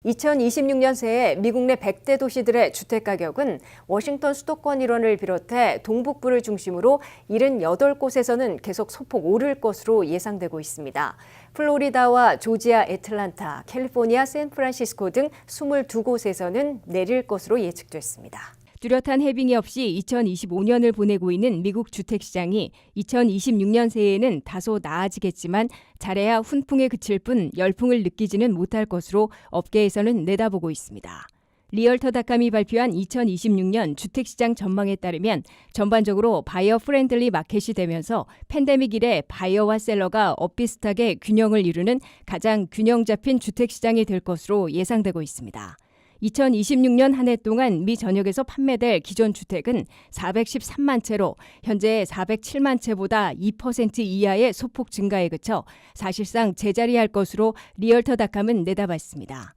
(2026년) 새해 미국 내 100대 도시들의 주택가격은 워싱턴 수도권 일원을 비롯해 동북부를 중심으로 78곳에서는 계속 소폭 오를 것으로 예상되고 있습니다. 플로리다와 조지아, 애틀란타, 캘리포니아, 샌프란시스코 등 22곳에서는 내릴 것으로 예측됐습니다. 뚜렷한 해빙이 없이 2025년을 보내고 있는 미국 주택시장이 2026년 새해에는 다소 나아지겠지만 잘해야 훈풍에 그칠 뿐 열풍을 느끼지는 못할 것으로 업계에서는 내다보고 있습니다. 리얼터닷컴이 발표한 2026년 주택시장 전망에 따르면 전반적으로 바이어 프렌들리 마켓이 되면서 팬데믹 이래 바이어와 셀러가 엇비슷하게 균형을 이루는 가장 균형 잡힌 주택시장이 될 것으로 예상되고 있습니다. 2026년 한 해 동안 미 전역에서 판매될 기존 주택은 413만 채로 현재 407만 채보다 2% 이하의 소폭 증가에 그쳐 사실상 제자리할 것으로 리얼터닷컴은 내다봤습니다.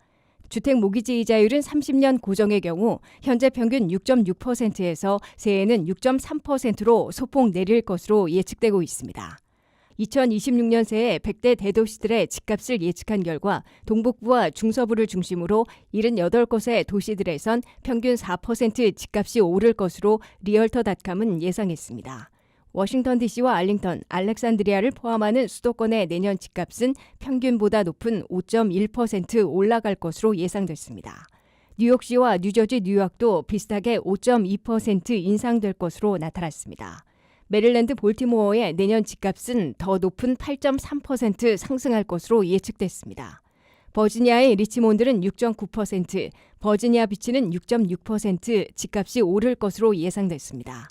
주택 모기지 이자율은 30년 고정의 경우 현재 평균 6.6%에서 새해에는 6.3%로 소폭 내릴 것으로 예측되고 있습니다. 2026년 새해 100대 대도시들의 집값을 예측한 결과 동북부와 중서부를 중심으로 78곳의 도시들에선 평균 4% 집값이 오를 것으로 리얼터닷컴은 예상했습니다. 워싱턴 DC와 알링턴, 알렉산드리아를 포함하는 수도권의 내년 집값은 평균보다 높은 5.1% 올라갈 것으로 예상됐습니다. 뉴욕시와 뉴저지, 뉴욕도 비슷하게 5.2% 인상될 것으로 나타났습니다. 메릴랜드 볼티모어의 내년 집값은 더 높은 8.3% 상승할 것으로 예측됐습니다. 버지니아의 리치몬드는 6.9%, 버지니아 비치는 6.6% 집값이 오를 것으로 예상됐습니다.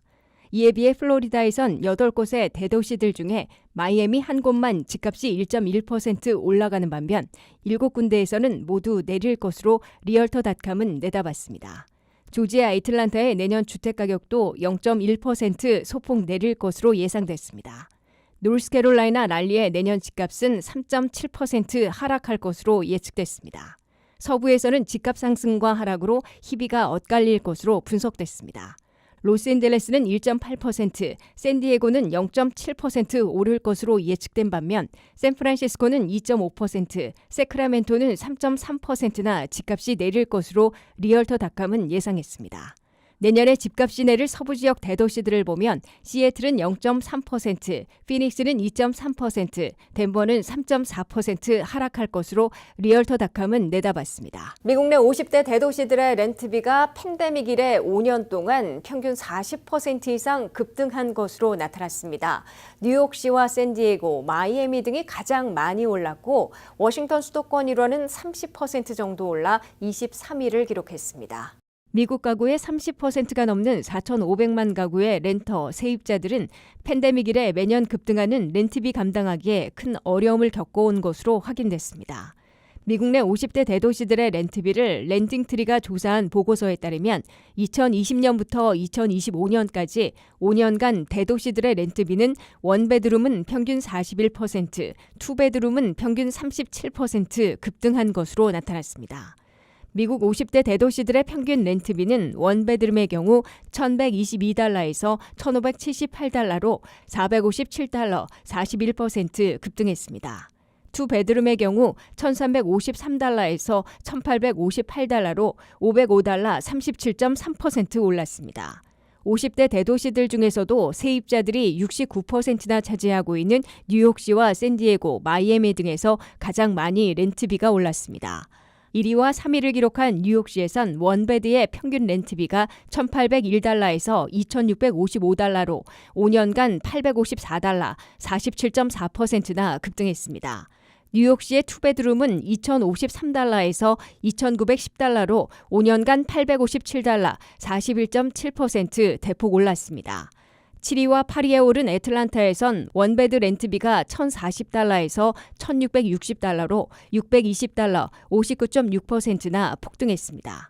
이에 비해 플로리다에선 8곳의 대도시들 중에 마이애미 한 곳만 집값이 1.1% 올라가는 반면 7군데에서는 모두 내릴 것으로 리얼터닷컴은 내다봤습니다. 조지아 애틀란타의 내년 주택가격도 0.1% 소폭 내릴 것으로 예상됐습니다. 노스캐롤라이나 랄리의 내년 집값은 3.7% 하락할 것으로 예측됐습니다. 서부에서는 집값 상승과 하락으로 희비가 엇갈릴 것으로 분석됐습니다. 로스앤젤레스는 1.8%, 샌디에고는 0.7% 오를 것으로 예측된 반면 샌프란시스코는 2.5%, 세크라멘토는 3.3%나 집값이 내릴 것으로 리얼터닷컴은 예상했습니다. 내년에 집값이 내릴 서부 지역 대도시들을 보면 시애틀은 0.3%, 피닉스는 2.3%, 덴버는 3.4% 하락할 것으로 리얼터닷컴은 내다봤습니다. 미국 내 50대 대도시들의 렌트비가 팬데믹 이래 5년 동안 평균 40% 이상 급등한 것으로 나타났습니다. 뉴욕시와 샌디에고, 마이애미 등이 가장 많이 올랐고 워싱턴 수도권 일원은 30% 정도 올라 23위를 기록했습니다. 미국 가구의 30%가 넘는 4,500만 가구의 렌터, 세입자들은 팬데믹 이래 매년 급등하는 렌트비 감당하기에 큰 어려움을 겪어온 것으로 확인됐습니다. 미국 내 50대 대도시들의 렌트비를 렌딩트리가 조사한 보고서에 따르면 2020년부터 2025년까지 5년간 대도시들의 렌트비는 원베드룸은 평균 41%, 투베드룸은 평균 37% 급등한 것으로 나타났습니다. 미국 50대 대도시들의 평균 렌트비는 원베드룸의 경우 $1,122에서 $1,578로 457달러, 41% 급등했습니다. 투베드룸의 경우 $1,353에서 $1,858로 505달러, 37.3% 올랐습니다. 50대 대도시들 중에서도 세입자들이 69%나 차지하고 있는 뉴욕시와 샌디에고, 마이애미 등에서 가장 많이 렌트비가 올랐습니다. 1위와 3위를 기록한 뉴욕시에선 원베드의 평균 렌트비가 $1,801에서 $2,655로 5년간 $854, 47.4%나 급등했습니다. 뉴욕시의 투베드룸은 $2,053에서 $2,910로 5년간 $857, 41.7% 대폭 올랐습니다. 7위와 8위에 오른 애틀란타에선 원베드 렌트비가 $1,040에서 $1,660로 620달러, 59.6%나 폭등했습니다.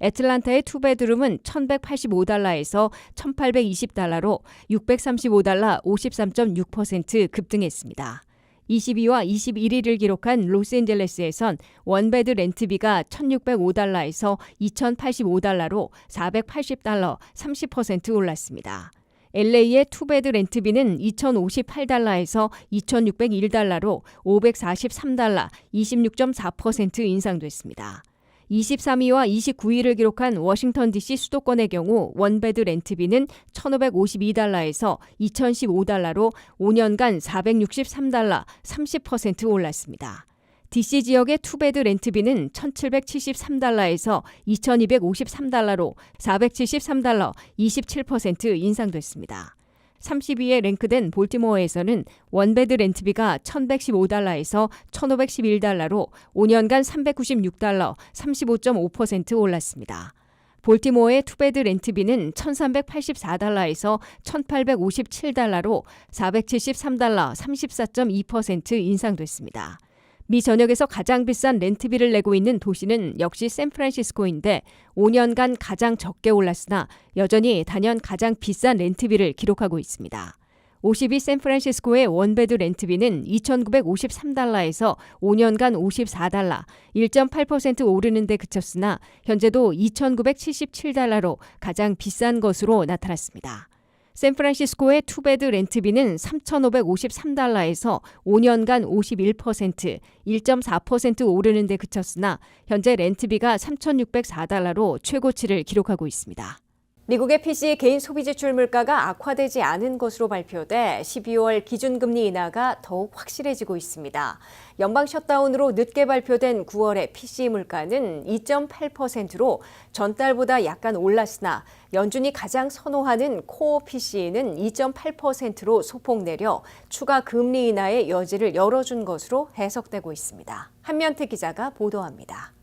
애틀란타의 투베드룸은 $1,185에서 $1,820로 635달러, 53.6% 급등했습니다. 20위와 21위를 기록한 로스앤젤레스에선 원베드 렌트비가 $1,605에서 $2,085로 480달러, 30% 올랐습니다. LA의 투베드 렌트비는 2,058달러에서 2,601달러로 543달러, 26.4% 인상됐습니다. 23위와 29위를 기록한 워싱턴 DC 수도권의 경우 원베드 렌트비는 1,552달러에서 2,015달러로 5년간 463달러, 30% 올랐습니다. DC 지역의 투베드 렌트비는 1,773달러에서 2,253달러로 473달러, 27% 인상됐습니다. 30위에 랭크된 볼티모어에서는 원베드 렌트비가 1,115달러에서 1,511달러로 5년간 396달러, 35.5% 올랐습니다. 볼티모어의 투베드 렌트비는 1,384달러에서 1,857달러로 473달러, 34.2% 인상됐습니다. 미 전역에서 가장 비싼 렌트비를 내고 있는 도시는 역시 샌프란시스코인데 5년간 가장 적게 올랐으나 여전히 단연 가장 비싼 렌트비를 기록하고 있습니다. 50위 샌프란시스코의 원베드 렌트비는 2,953달러에서 5년간 54달러, 1.8% 오르는 데 그쳤으나 현재도 2,977달러로 가장 비싼 것으로 나타났습니다. 샌프란시스코의 투베드 렌트비는 3,553달러에서 5년간 51%, 1.4% 오르는 데 그쳤으나 현재 렌트비가 3,604달러로 최고치를 기록하고 있습니다. 미국의 PC 개인 소비 지출 물가가 악화되지 않은 것으로 발표돼 12월 기준금리 인하가 더욱 확실해지고 있습니다. 연방 셧다운으로 늦게 발표된 9월의 PC 물가는 2.8%로 전달보다 약간 올랐으나 연준이 가장 선호하는 코어 PC는 2.8%로 소폭 내려 추가 금리 인하의 여지를 열어준 것으로 해석되고 있습니다. 한면태 기자가 보도합니다.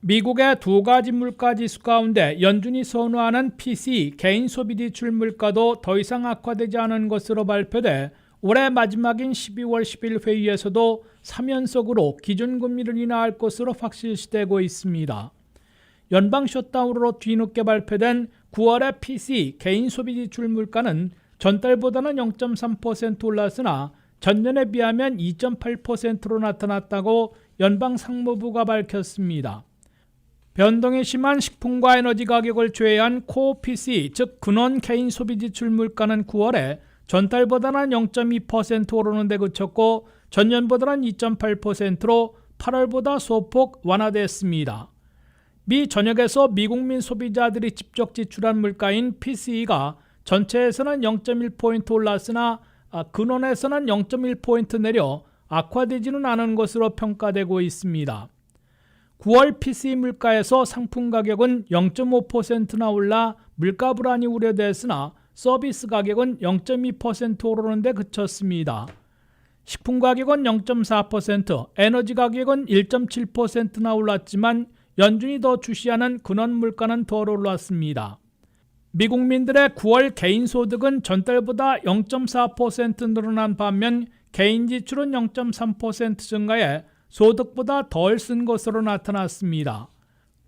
미국의 두 가지 물가지수 가운데 연준이 선호하는 PC 개인 소비 지출 물가도 더 이상 악화되지 않은 것으로 발표돼 올해 마지막인 12월 10일 회의에서도 3연속으로 기준금리를 인하할 것으로 확실시되고 있습니다. 연방 셧다운으로 뒤늦게 발표된 9월의 PC 개인 소비 지출 물가는 전달보다는 0.3% 올랐으나 전년에 비하면 2.8%로 나타났다고 연방 상무부가 밝혔습니다. 변동이 심한 식품과 에너지 가격을 제외한 코어 PC, 즉 근원 개인 소비 지출 물가는 9월에 전달보다는 0.2% 오르는 데 그쳤고 전년보다는 2.8%로 8월보다 소폭 완화됐습니다. 미 전역에서 미국민 소비자들이 직접 지출한 물가인 PCE가 전체에서는 0.1포인트 올랐으나 근원에서는 0.1포인트 내려 악화되지는 않은 것으로 평가되고 있습니다. 9월 PC 물가에서 상품 가격은 0.5%나 올라 물가 불안이 우려됐으나 서비스 가격은 0.2% 오르는 데 그쳤습니다. 식품 가격은 0.4%, 에너지 가격은 1.7%나 올랐지만 연준이 더 주시하는 근원 물가는 덜 올랐습니다. 미국민들의 9월 개인 소득은 전달보다 0.4% 늘어난 반면 개인 지출은 0.3% 증가해 소득보다 덜 쓴 것으로 나타났습니다.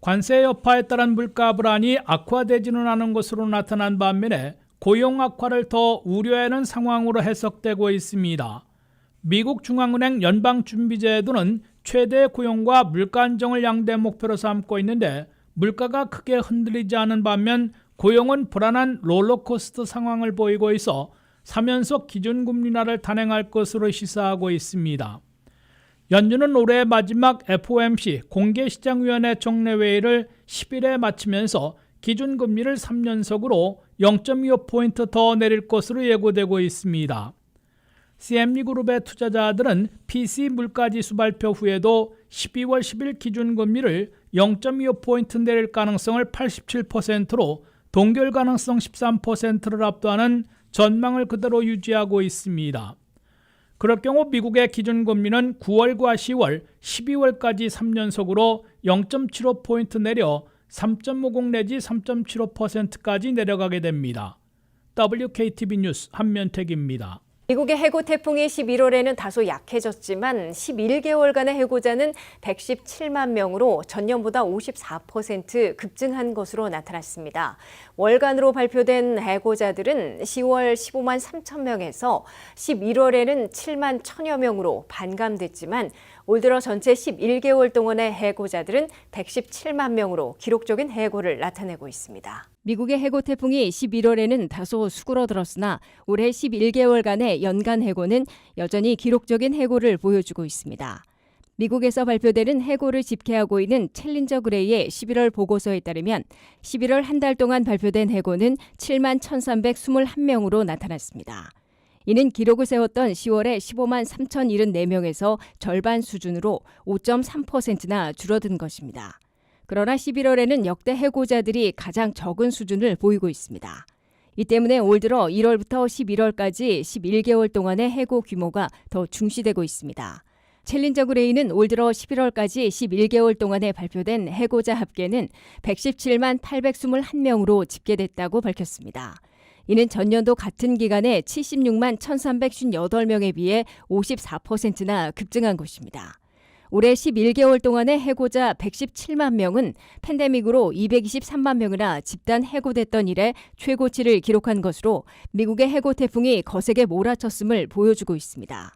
관세 여파에 따른 물가 불안이 악화되지는 않은 것으로 나타난 반면에 고용 악화를 더 우려하는 상황으로 해석되고 있습니다. 미국 중앙은행 연방준비제도는 최대 고용과 물가 안정을 양대 목표로 삼고 있는데 물가가 크게 흔들리지 않은 반면 고용은 불안한 롤러코스터 상황을 보이고 있어 3연속 기준금리 인하를 단행할 것으로 시사하고 있습니다. 연준은 올해 마지막 FOMC 공개시장위원회 정례회의를 10일에 마치면서 기준금리를 3연속으로 0.25포인트 더 내릴 것으로 예고되고 있습니다. CME그룹의 투자자들은 PC 물가지수 발표 후에도 12월 10일 기준금리를 0.25포인트 내릴 가능성을 87%로 동결 가능성 13%를 압도하는 전망을 그대로 유지하고 있습니다. 그럴 경우 미국의 기준금리는 9월과 10월, 12월까지 3연속으로 0.75포인트 내려 3.50 내지 3.75%까지 내려가게 됩니다. WKTV 뉴스 한면택입니다. 미국의 해고 태풍이 11월에는 다소 약해졌지만 11개월간의 해고자는 117만 명으로 전년보다 54% 급증한 것으로 나타났습니다. 월간으로 발표된 해고자들은 10월 15만 3천 명에서 11월에는 7만 1천여 명으로 반감됐지만 올 들어 전체 11개월 동안의 해고자들은 117만 명으로 기록적인 해고를 나타내고 있습니다. 미국의 해고 태풍이 11월에는 다소 수그러들었으나 올해 11개월간의 연간 해고는 여전히 기록적인 해고를 보여주고 있습니다. 미국에서 발표되는 해고를 집계하고 있는 챌린저 그레이의 11월 보고서에 따르면 11월 한 달 동안 발표된 해고는 7만 1,321명으로 나타났습니다. 이는 기록을 세웠던 10월에 15만 3,074명에서 절반 수준으로 5.3%나 줄어든 것입니다. 그러나 11월에는 역대 해고자들이 가장 적은 수준을 보이고 있습니다. 이 때문에 올 들어 1월부터 11월까지 11개월 동안의 해고 규모가 더 중시되고 있습니다. 챌린저 그레이는 올 들어 11월까지 11개월 동안에 발표된 해고자 합계는 117만 821명으로 집계됐다고 밝혔습니다. 이는 전년도 같은 기간에 76만 1,358명에 비해 54%나 급증한 것입니다. 올해 11개월 동안의 해고자 117만 명은 팬데믹으로 223만 명이나 집단 해고됐던 이래 최고치를 기록한 것으로 미국의 해고 태풍이 거세게 몰아쳤음을 보여주고 있습니다.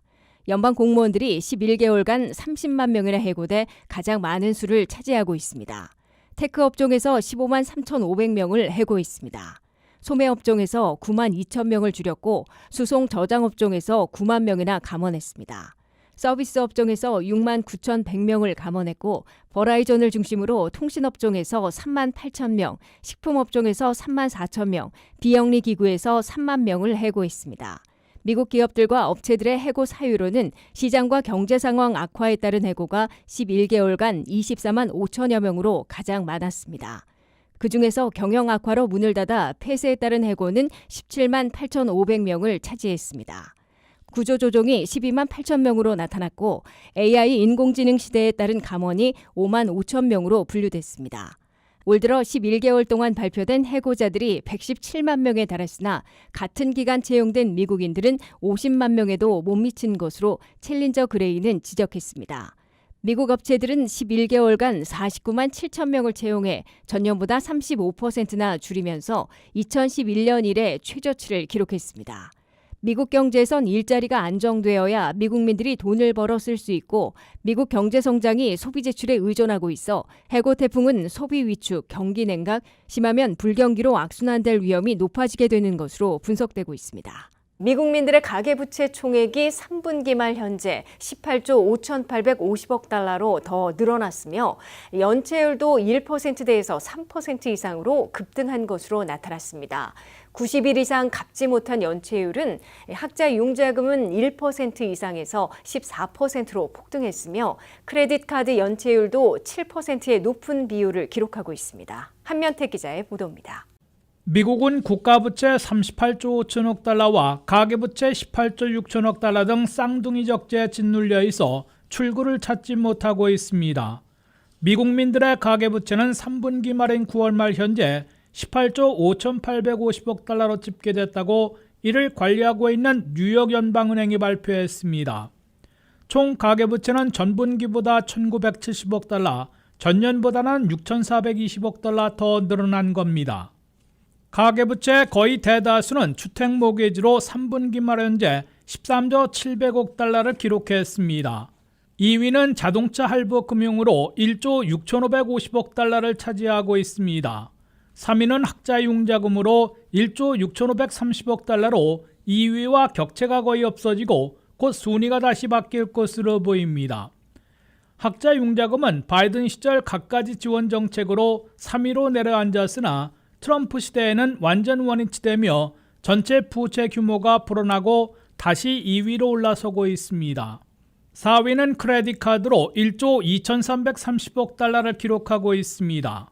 연방 공무원들이 11개월간 30만 명이나 해고돼 가장 많은 수를 차지하고 있습니다. 테크 업종에서 15만 3,500명을 해고했습니다. 소매 업종에서 9만 2천 명을 줄였고 수송 저장 업종에서 9만 명이나 감원했습니다. 서비스 업종에서 6만 9,100명을 감원했고 버라이전을 중심으로 통신 업종에서 3만 8천 명, 식품 업종에서 3만 4천 명, 비영리 기구에서 3만 명을 해고했습니다. 미국 기업들과 업체들의 해고 사유로는 시장과 경제 상황 악화에 따른 해고가 11개월간 24만 5천여 명으로 가장 많았습니다. 그중에서 경영 악화로 문을 닫아 폐쇄에 따른 해고는 17만 8,500명을 차지했습니다. 구조조정이 12만 8천 명으로 나타났고 AI 인공지능 시대에 따른 감원이 5만 5천 명으로 분류됐습니다. 올 들어 11개월 동안 발표된 해고자들이 117만 명에 달했으나 같은 기간 채용된 미국인들은 50만 명에도 못 미친 것으로 챌린저 그레이는 지적했습니다. 미국 업체들은 11개월간 49만 7천 명을 채용해 전년보다 35%나 줄이면서 2011년 이래 최저치를 기록했습니다. 미국 경제에선 일자리가 안정되어야 미국민들이 돈을 벌어 쓸 수 있고 미국 경제 성장이 소비 지출에 의존하고 있어 해고 태풍은 소비 위축, 경기 냉각, 심하면 불경기로 악순환될 위험이 높아지게 되는 것으로 분석되고 있습니다. 미국민들의 가계부채 총액이 3분기 말 현재 18조 5,850억 달러로 더 늘어났으며 연체율도 1%대에서 3% 이상으로 급등한 것으로 나타났습니다. 90일 이상 갚지 못한 연체율은 학자 융자금은 1% 이상에서 14%로 폭등했으며 크레딧 카드 연체율도 7%의 높은 비율을 기록하고 있습니다. 한면택 기자의 보도입니다. 미국은 국가부채 38조 5천억 달러와 가계부채 18조 6천억 달러 등 쌍둥이 적재에 짓눌려 있어 출구를 찾지 못하고 있습니다. 미국민들의 가계부채는 3분기 말인 9월 말 현재 18조 5,850억 달러로 집계됐다고 이를 관리하고 있는 뉴욕 연방은행이 발표했습니다. 총 가계부채는 전분기보다 1,970억 달러, 전년보다는 6,420억 달러 더 늘어난 겁니다. 가계부채의 거의 대다수는 주택모기지로 3분기 말 현재 13조 700억 달러를 기록했습니다. 2위는 자동차 할부 금융으로 1조 6,550억 달러를 차지하고 있습니다. 3위는 학자 융자금으로 1조 6,530억 달러로 2위와 격차가 거의 없어지고 곧 순위가 다시 바뀔 것으로 보입니다. 학자 융자금은 바이든 시절 갖가지 지원 정책으로 3위로 내려앉았으나 트럼프 시대에는 완전 원위치되며 전체 부채 규모가 불어나고 다시 2위로 올라서고 있습니다. 4위는 크레딧 카드로 1조 2,330억 달러를 기록하고 있습니다.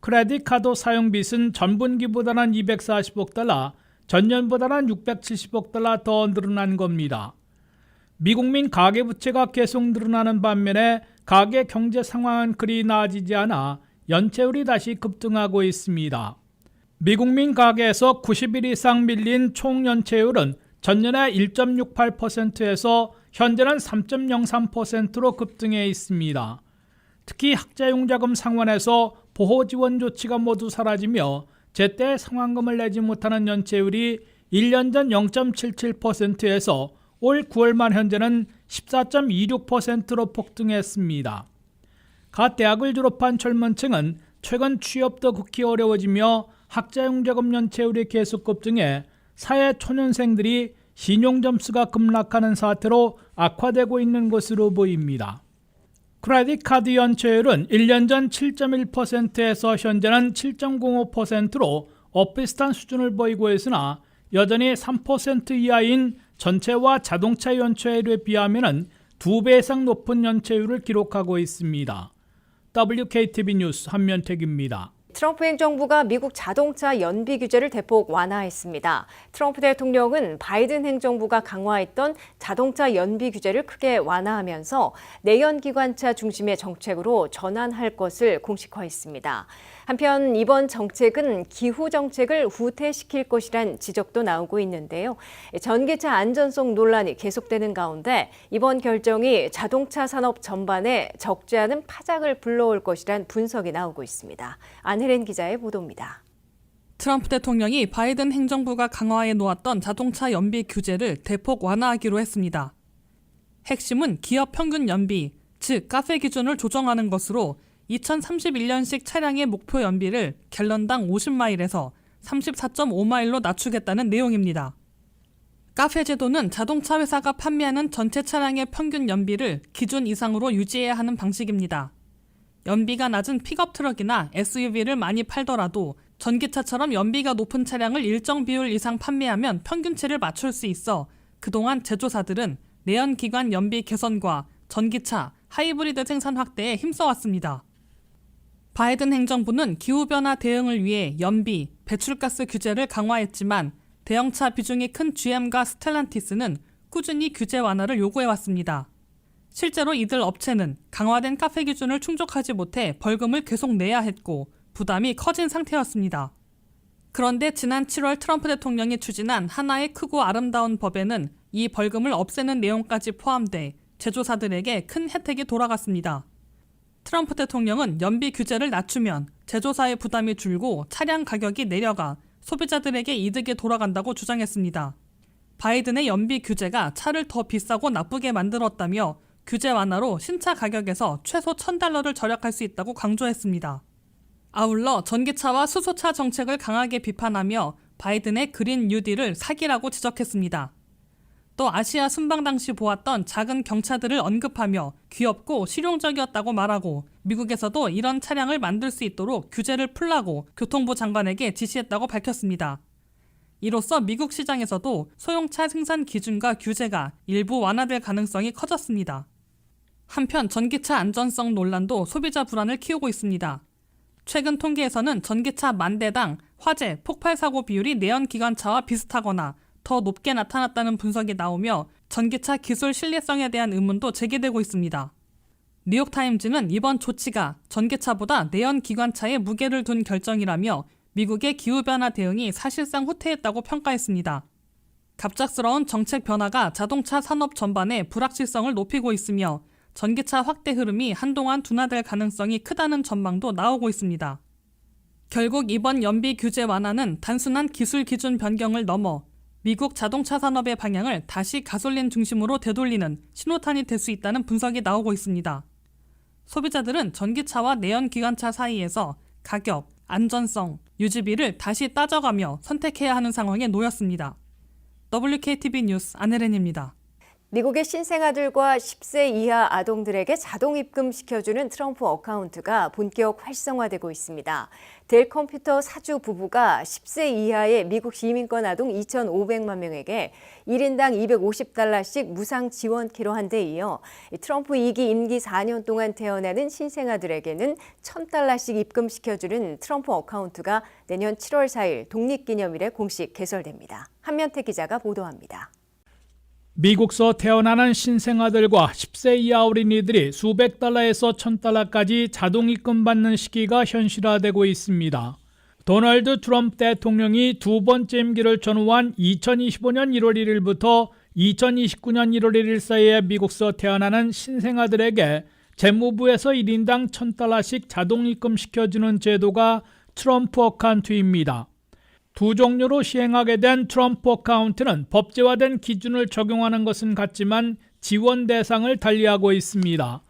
크레딧 카드 사용 빚은 전분기보다는 240억 달러, 전년보다는 670억 달러 더 늘어난 겁니다. 미국민 가계부채가 계속 늘어나는 반면에 가계 경제 상황은 그리 나아지지 않아 연체율이 다시 급등하고 있습니다. 미국민 가계에서 90일 이상 밀린 총 연체율은 전년에 1.68%에서 현재는 3.03%로 급등해 있습니다. 특히 학자융자금 상환에서 보호지원 조치가 모두 사라지며 제때 상환금을 내지 못하는 연체율이 1년 전 0.77%에서 올 9월 말 현재는 14.26%로 폭등했습니다. 갓 대학을 졸업한 젊은 층은 최근 취업도 극히 어려워지며 학자용자금 연체율이 계속 급등해 사회 초년생들이 신용점수가 급락하는 사태로 악화되고 있는 것으로 보입니다. 크레딧 카드 연체율은 1년 전 7.1%에서 현재는 7.05%로 엇비슷한 수준을 보이고 있으나 여전히 3% 이하인 전체와 자동차 연체율에 비하면 2배 이상 높은 연체율을 기록하고 있습니다. WKTV 뉴스 한면택입니다. 트럼프 행정부가 미국 자동차 연비 규제를 대폭 완화했습니다. 트럼프 대통령은 바이든 행정부가 강화했던 자동차 연비 규제를 크게 완화하면서 내연기관차 중심의 정책으로 전환할 것을 공식화했습니다. 한편 이번 정책은 기후 정책을 후퇴시킬 것이란 지적도 나오고 있는데요. 전기차 안전성 논란이 계속되는 가운데 이번 결정이 자동차 산업 전반에 적지 않은 파장을 불러올 것이란 분석이 나오고 있습니다. 안혜린 기자의 보도입니다. 트럼프 대통령이 바이든 행정부가 강화해 놓았던 자동차 연비 규제를 대폭 완화하기로 했습니다. 핵심은 기업 평균 연비, 즉 카페 기준을 조정하는 것으로 2031년식 차량의 목표 연비를 갤런당 50마일에서 34.5마일로 낮추겠다는 내용입니다. 카페 제도는 자동차 회사가 판매하는 전체 차량의 평균 연비를 기준 이상으로 유지해야 하는 방식입니다. 연비가 낮은 픽업 트럭이나 SUV를 많이 팔더라도 전기차처럼 연비가 높은 차량을 일정 비율 이상 판매하면 평균치를 맞출 수 있어 그동안 제조사들은 내연기관 연비 개선과 전기차, 하이브리드 생산 확대에 힘써왔습니다. 바이든 행정부는 기후변화 대응을 위해 연비, 배출가스 규제를 강화했지만 대형차 비중이 큰 GM과 스텔란티스는 꾸준히 규제 완화를 요구해왔습니다. 실제로 이들 업체는 강화된 카페 기준을 충족하지 못해 벌금을 계속 내야 했고 부담이 커진 상태였습니다. 그런데 지난 7월 트럼프 대통령이 추진한 하나의 크고 아름다운 법에는 이 벌금을 없애는 내용까지 포함돼 제조사들에게 큰 혜택이 돌아갔습니다. 트럼프 대통령은 연비 규제를 낮추면 제조사의 부담이 줄고 차량 가격이 내려가 소비자들에게 이득이 돌아간다고 주장했습니다. 바이든의 연비 규제가 차를 더 비싸고 나쁘게 만들었다며 규제 완화로 신차 가격에서 최소 $1,000를 절약할 수 있다고 강조했습니다. 아울러 전기차와 수소차 정책을 강하게 비판하며 바이든의 그린 뉴딜을 사기라고 지적했습니다. 또 아시아 순방 당시 보았던 작은 경차들을 언급하며 귀엽고 실용적이었다고 말하고 미국에서도 이런 차량을 만들 수 있도록 규제를 풀라고 교통부 장관에게 지시했다고 밝혔습니다. 이로써 미국 시장에서도 소형차 생산 기준과 규제가 일부 완화될 가능성이 커졌습니다. 한편 전기차 안전성 논란도 소비자 불안을 키우고 있습니다. 최근 통계에서는 전기차 10,000대당 화재, 폭발 사고 비율이 내연기관차와 비슷하거나 더 높게 나타났다는 분석이 나오며 전기차 기술 신뢰성에 대한 의문도 제기되고 있습니다. 뉴욕타임즈는 이번 조치가 전기차보다 내연기관차에 무게를 둔 결정이라며 미국의 기후변화 대응이 사실상 후퇴했다고 평가했습니다. 갑작스러운 정책 변화가 자동차 산업 전반의 불확실성을 높이고 있으며 전기차 확대 흐름이 한동안 둔화될 가능성이 크다는 전망도 나오고 있습니다. 결국 이번 연비 규제 완화는 단순한 기술 기준 변경을 넘어 미국 자동차 산업의 방향을 다시 가솔린 중심으로 되돌리는 신호탄이 될 수 있다는 분석이 나오고 있습니다. 소비자들은 전기차와 내연기관차 사이에서 가격, 안전성, 유지비를 다시 따져가며 선택해야 하는 상황에 놓였습니다. WKTV 뉴스 안혜린입니다. 미국의 신생아들과 10세 이하 아동들에게 자동 입금시켜주는 트럼프 어카운트가 본격 활성화되고 있습니다. 델 컴퓨터 사주 부부가 10세 이하의 미국 시민권 아동 2,500만 명에게 1인당 $250씩 무상 지원키로 한 데 이어 트럼프 2기 임기 4년 동안 태어나는 신생아들에게는 $1,000씩 입금시켜주는 트럼프 어카운트가 내년 7월 4일 독립기념일에 공식 개설됩니다. 한면태 기자가 보도합니다. 미국서 태어나는 신생아들과 10세 이하 어린이들이 수백 달러에서 $1,000까지 자동 입금받는 시기가 현실화되고 있습니다. 도널드 트럼프 대통령이 두 번째 임기를 전후한 2025년 1월 1일부터 2029년 1월 1일 사이에 미국서 태어나는 신생아들에게 재무부에서 1인당 $1,000씩 자동 입금시켜주는 제도가 트럼프 어카운트입니다. 두 종류로 시행하게 된 트럼프 어카운트는 법제화된 기준을 적용하는 것은 같지만 지원 대상을 달리하고 있습니다.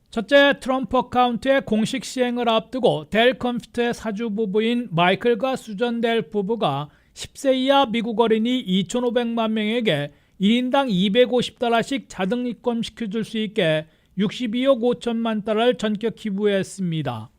첫째, 트럼프 어카운트의 공식 시행을 앞두고 델 컴퓨터의 사주 부부인 마이클과 수전 델 부부가 10세 이하 미국 어린이 2,500만 명에게 1인당 $250씩 자동 입금시켜줄 수 있게 62억 5천만 달러를 전격 기부했습니다.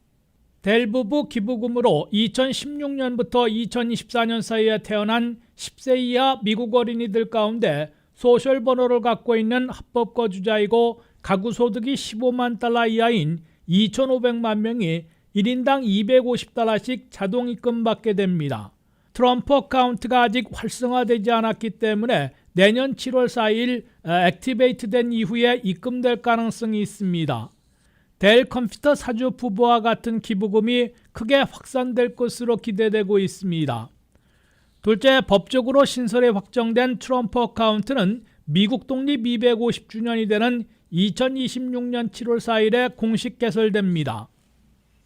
델 부부 기부금으로 2016년부터 2024년 사이에 태어난 10세 이하 미국 어린이들 가운데 소셜 번호를 갖고 있는 합법 거주자이고 가구 소득이 15만 달러 이하인 2,500만 명이 1인당 $250씩 자동 입금받게 됩니다. 트럼프 어카운트가 아직 활성화되지 않았기 때문에 내년 7월 4일 액티베이트된 이후에 입금될 가능성이 있습니다. 델 컴퓨터 사주 부부와 같은 기부금이 크게 확산될 것으로 기대되고 있습니다. 둘째, 법적으로 신설에 확정된 트럼프 어카운트는 미국 독립 250주년이 되는 2026년 7월 4일에 공식 개설됩니다.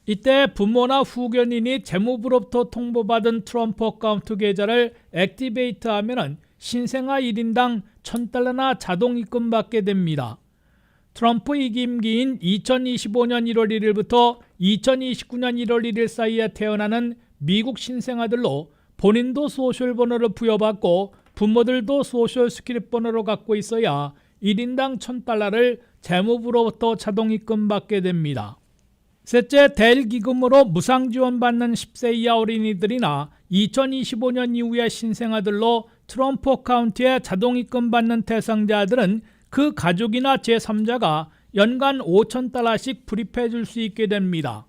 이때 부모나 후견인이 재무부로부터 통보받은 트럼프 어카운트 계좌를 액티베이트하면 신생아 1인당 $1,000나 자동 입금받게 됩니다. 트럼프 임기인 2025년 1월 1일부터 2029년 1월 1일 사이에 태어나는 미국 신생아들로 본인도 소셜 번호를 부여받고 부모들도 소셜 스크립 번호를 갖고 있어야 1인당 $1,000를 재무부로부터 자동 입금받게 됩니다. 셋째, 델 기금으로 무상 지원받는 10세 이하 어린이들이나 2025년 이후의 신생아들로 트럼프 어카운트에 자동 입금받는 대상자들은 그 가족이나 제3자가 연간 $5,000씩 불입해 줄 수 있게 됩니다.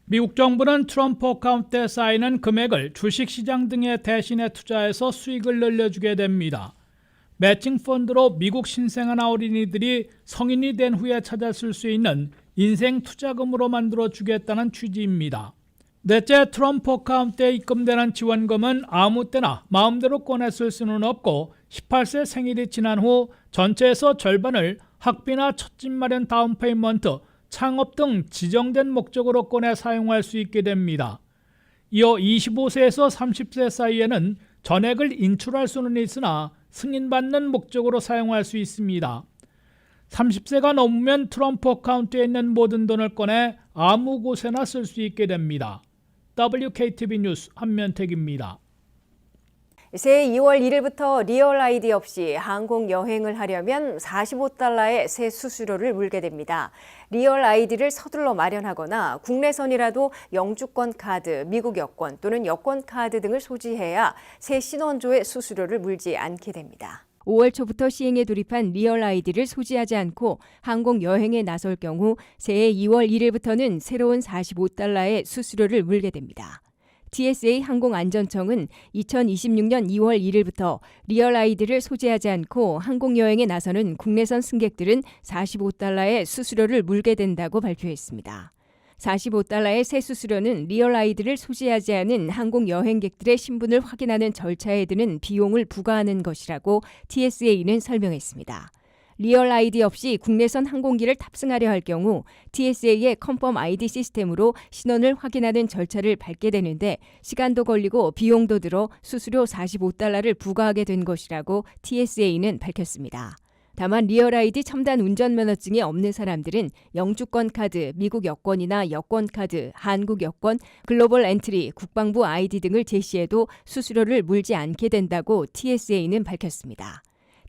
미국 정부는 트럼프 어카운트에 쌓이는 금액을 주식시장 등에 대신에 투자해서 수익을 늘려주게 됩니다. 매칭 펀드로 미국 신생아나 어린이들이 성인이 된 후에 찾아 쓸 수 있는 인생 투자금으로 만들어 주겠다는 취지입니다. 넷째, 트럼프 어카운트에 입금되는 지원금은 아무 때나 마음대로 꺼내 쓸 수는 없고 18세 생일이 지난 후 전체에서 절반을 학비나 첫집 마련 다운페이먼트, 창업 등 지정된 목적으로 꺼내 사용할 수 있게 됩니다. 이어 25세에서 30세 사이에는 전액을 인출할 수는 있으나 승인받는 목적으로 사용할 수 있습니다. 30세가 넘으면 트럼프 어카운트에 있는 모든 돈을 꺼내 아무 곳에나 쓸 수 있게 됩니다. WKTV 뉴스 한면택입니다. 새해 2월 1일부터 리얼 아이디 없이 항공 여행을 하려면 $45의 새 수수료를 물게 됩니다. 리얼 아이디를 서둘러 마련하거나 국내선이라도 영주권 카드, 미국 여권 또는 여권 카드 등을 소지해야 새 신원조의 수수료를 물지 않게 됩니다. 5월 초부터 시행에 돌입한 리얼 아이디를 소지하지 않고 항공 여행에 나설 경우 새해 2월 1일부터는 새로운 $45의 수수료를 물게 됩니다. TSA 항공안전청은 2026년 2월 1일부터 리얼 아이디를 소지하지 않고 항공 여행에 나서는 국내선 승객들은 $45의 수수료를 물게 된다고 발표했습니다. $45의 새 수수료는 리얼 아이디를 소지하지 않은 항공 여행객들의 신분을 확인하는 절차에 드는 비용을 부과하는 것이라고 TSA는 설명했습니다. 리얼 아이디 없이 국내선 항공기를 탑승하려 할 경우 TSA의 컨펌 아이디 시스템으로 신원을 확인하는 절차를 밟게 되는데 시간도 걸리고 비용도 들어 수수료 $45를 부과하게 된 것이라고 TSA는 밝혔습니다. 다만 리얼 아이디 첨단 운전면허증이 없는 사람들은 영주권 카드, 미국 여권이나 여권 카드, 한국 여권, 글로벌 엔트리, 국방부 아이디 등을 제시해도 수수료를 물지 않게 된다고 TSA는 밝혔습니다.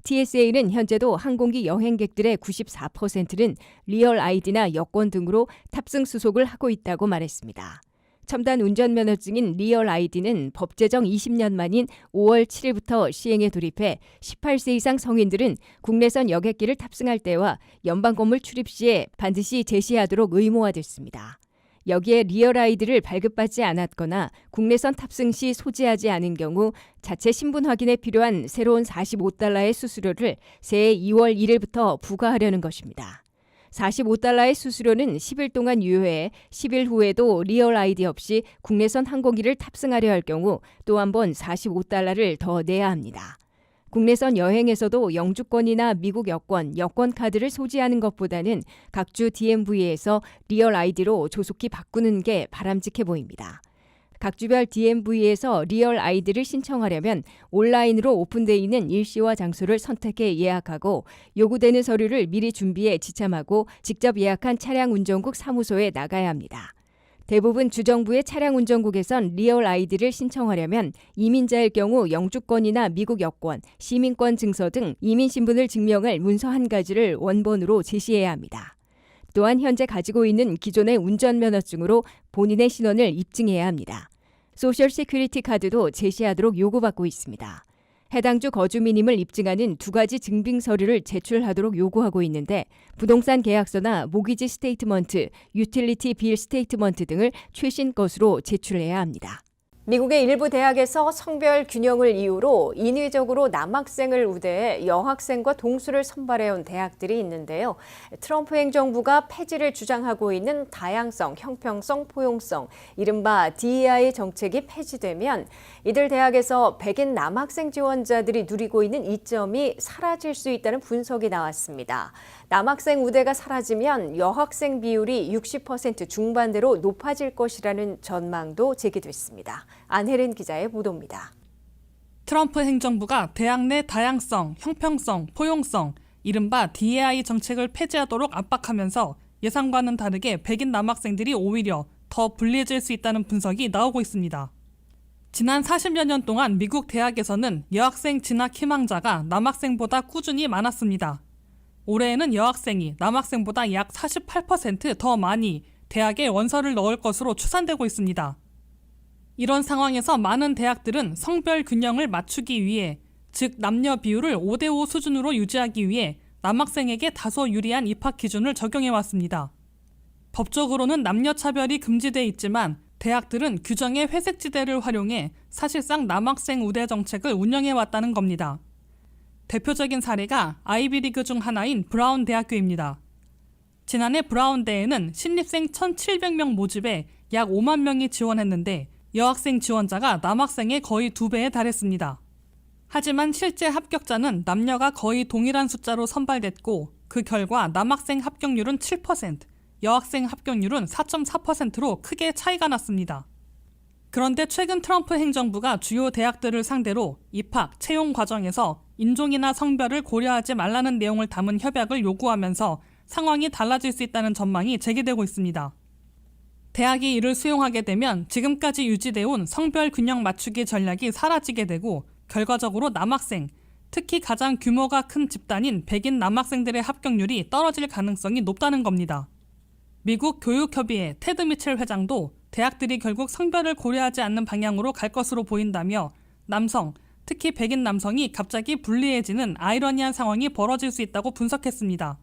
TSA는 현재도 항공기 여행객들의 94%는 리얼 아이디나 여권 등으로 탑승 수속을 하고 있다고 말했습니다. 첨단 운전면허증인 리얼 아이디는 법 제정 20년 만인 5월 7일부터 시행에 돌입해 18세 이상 성인들은 국내선 여객기를 탑승할 때와 연방 건물 출입 시에 반드시 제시하도록 의무화됐습니다. 여기에 리얼 아이디를 발급받지 않았거나 국내선 탑승 시 소지하지 않은 경우 자체 신분 확인에 필요한 새로운 $45의 수수료를 새해 2월 1일부터 부과하려는 것입니다. $45의 수수료는 10일 동안 유효해 10일 후에도 리얼 아이디 없이 국내선 항공기를 탑승하려 할 경우 또 한 번 $45를 더 내야 합니다. 국내선 여행에서도 영주권이나 미국 여권, 여권 카드를 소지하는 것보다는 각주 DMV에서 리얼 아이디로 조속히 바꾸는 게 바람직해 보입니다. 각 주별 DMV에서 리얼 아이디를 신청하려면 온라인으로 오픈되어 있는 일시와 장소를 선택해 예약하고 요구되는 서류를 미리 준비해 지참하고 직접 예약한 차량 운전국 사무소에 나가야 합니다. 대부분 주정부의 차량 운전국에선 리얼 아이디를 신청하려면 이민자일 경우 영주권이나 미국 여권, 시민권 증서 등 이민 신분을 증명할 문서 한 가지를 원본으로 제시해야 합니다. 또한 현재 가지고 있는 기존의 운전면허증으로 본인의 신원을 입증해야 합니다. 소셜 시큐리티 카드도 제시하도록 요구받고 있습니다. 해당 주 거주민임을 입증하는 두 가지 증빙 서류를 제출하도록 요구하고 있는데 부동산 계약서나 모기지 스테이트먼트, 유틸리티 빌 스테이트먼트 등을 최신 것으로 제출해야 합니다. 미국의 일부 대학에서 성별 균형을 이유로 인위적으로 남학생을 우대해 여학생과 동수를 선발해온 대학들이 있는데요. 트럼프 행정부가 폐지를 주장하고 있는 다양성, 형평성, 포용성, 이른바 DEI 정책이 폐지되면 이들 대학에서 백인 남학생 지원자들이 누리고 있는 이점이 사라질 수 있다는 분석이 나왔습니다. 남학생 우대가 사라지면 여학생 비율이 60% 중반대로 높아질 것이라는 전망도 제기됐습니다. 안혜린 기자의 보도입니다. 트럼프 행정부가 대학 내 다양성, 형평성, 포용성, 이른바 DEI 정책을 폐지하도록 압박하면서 예상과는 다르게 백인 남학생들이 오히려 더 불리해질 수 있다는 분석이 나오고 있습니다. 지난 40여 년 동안 미국 대학에서는 여학생 진학 희망자가 남학생보다 꾸준히 많았습니다. 올해에는 여학생이 남학생보다 약 48% 더 많이 대학에 원서를 넣을 것으로 추산되고 있습니다. 이런 상황에서 많은 대학들은 성별 균형을 맞추기 위해, 즉 남녀 비율을 5대5 수준으로 유지하기 위해 남학생에게 다소 유리한 입학 기준을 적용해왔습니다. 법적으로는 남녀 차별이 금지돼 있지만 대학들은 규정의 회색지대를 활용해 사실상 남학생 우대 정책을 운영해왔다는 겁니다. 대표적인 사례가 아이비리그 중 하나인 브라운 대학교입니다. 지난해 브라운대에는 신입생 1,700명 모집에 약 5만 명이 지원했는데 여학생 지원자가 남학생의 거의 2배에 달했습니다. 하지만 실제 합격자는 남녀가 거의 동일한 숫자로 선발됐고 그 결과 남학생 합격률은 7%, 여학생 합격률은 4.4%로 크게 차이가 났습니다. 그런데 최근 트럼프 행정부가 주요 대학들을 상대로 입학, 채용 과정에서 인종이나 성별을 고려하지 말라는 내용을 담은 협약을 요구하면서 상황이 달라질 수 있다는 전망이 제기되고 있습니다. 대학이 이를 수용하게 되면 지금까지 유지되어 온 성별 균형 맞추기 전략이 사라지게 되고 결과적으로 남학생, 특히 가장 규모가 큰 집단인 백인 남학생들의 합격률이 떨어질 가능성이 높다는 겁니다. 미국 교육협의회 테드 미첼 회장도 대학들이 결국 성별을 고려하지 않는 방향으로 갈 것으로 보인다며 남성, 특히 백인 남성이 갑자기 불리해지는 아이러니한 상황이 벌어질 수 있다고 분석했습니다.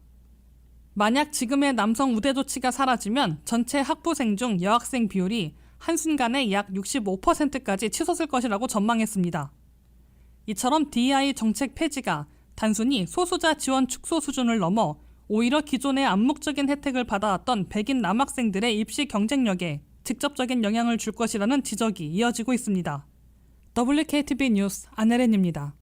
만약 지금의 남성 우대 조치가 사라지면 전체 학부생 중 여학생 비율이 한순간에 약 65%까지 치솟을 것이라고 전망했습니다. 이처럼 DEI 정책 폐지가 단순히 소수자 지원 축소 수준을 넘어 오히려 기존의 암묵적인 혜택을 받아왔던 백인 남학생들의 입시 경쟁력에 직접적인 영향을 줄 것이라는 지적이 이어지고 있습니다. WKTV 뉴스 안혜린입니다.